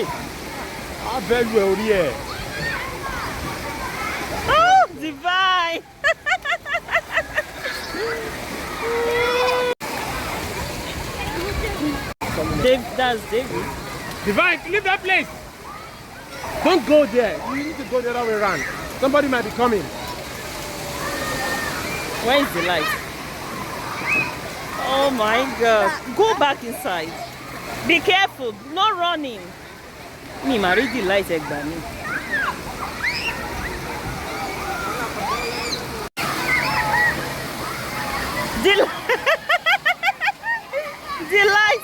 I beg you here. Oh, Divine! That's David. Divine, leave that place. Don't go there. You need to go the other way around. Somebody might be coming. Where is the light? Oh my God. Go back inside. Be careful. Not running. Me, marry the light, Egbani. The light.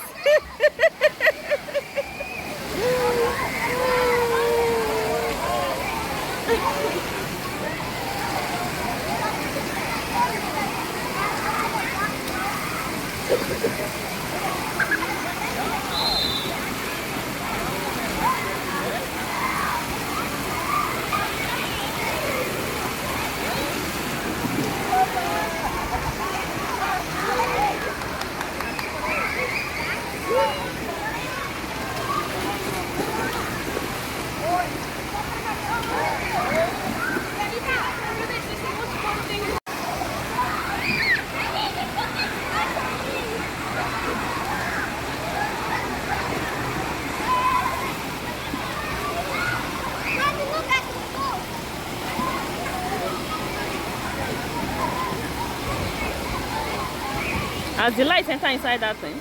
Has the light enter inside that thing?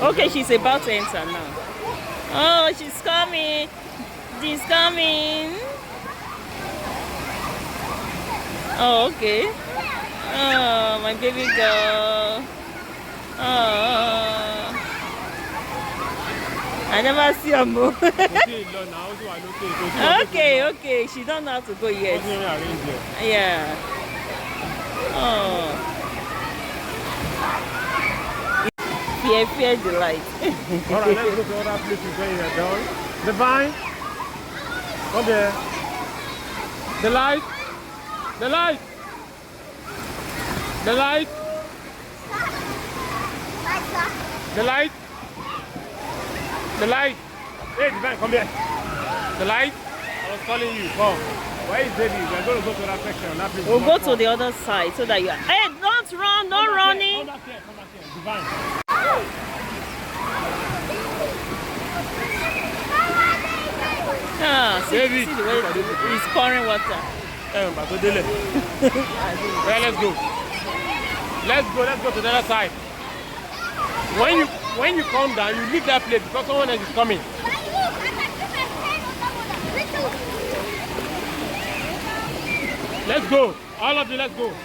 Okay, she's about to enter now. Oh, she's coming. She's coming. Oh, okay. Oh, my baby girl. Oh. I never see her move. Okay. She don't know how to go yet. Yeah. Oh. Fear the light. Alright, let's go to other places where you're done. Divine. Come there. The light. The light. The light. The light. The light. Hey, Divine, come here. The light. I was calling you. Come. Where is David? We're going to go to that section. That place. We'll go to the other side so that you are. Hey, don't run, don't running. Come back here, Divine. Ah, see the way he's pouring water. Well, let's go. Let's go to the other side. When you come down, you leave that place because someone else is coming. Let's go. All of you, let's go. Do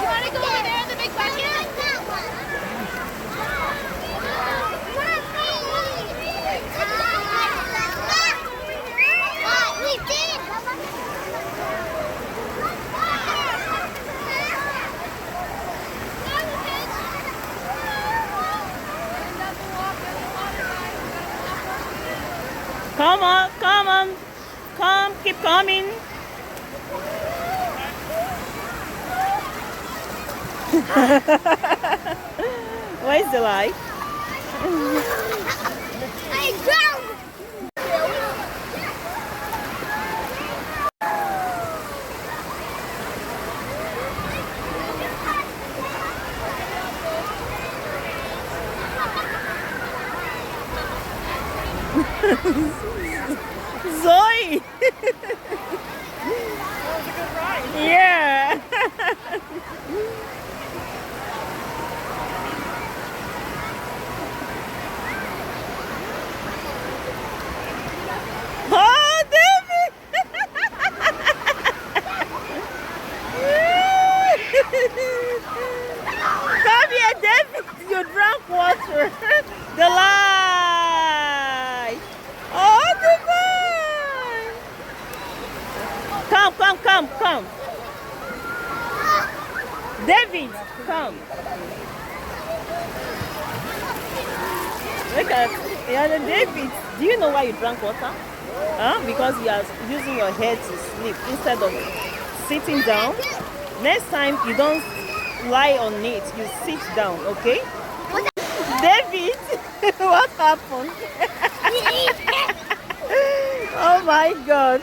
you want to go over there in the big bucket? Come, keep coming. Where's the light? I drowned. Zoe! Yeah! Oh, David! Come here, David! You drank water! The light! Oh, Divine! Come! David, come! Look at David. Do you know why you drank water? Because you are using your head to sleep instead of sitting down. Next time you don't lie on it, you sit down, okay? David! What happened? Oh my God.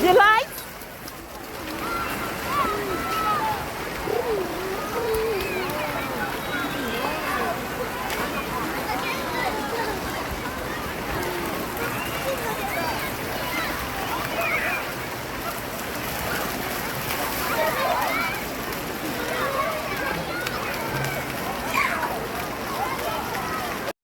The light?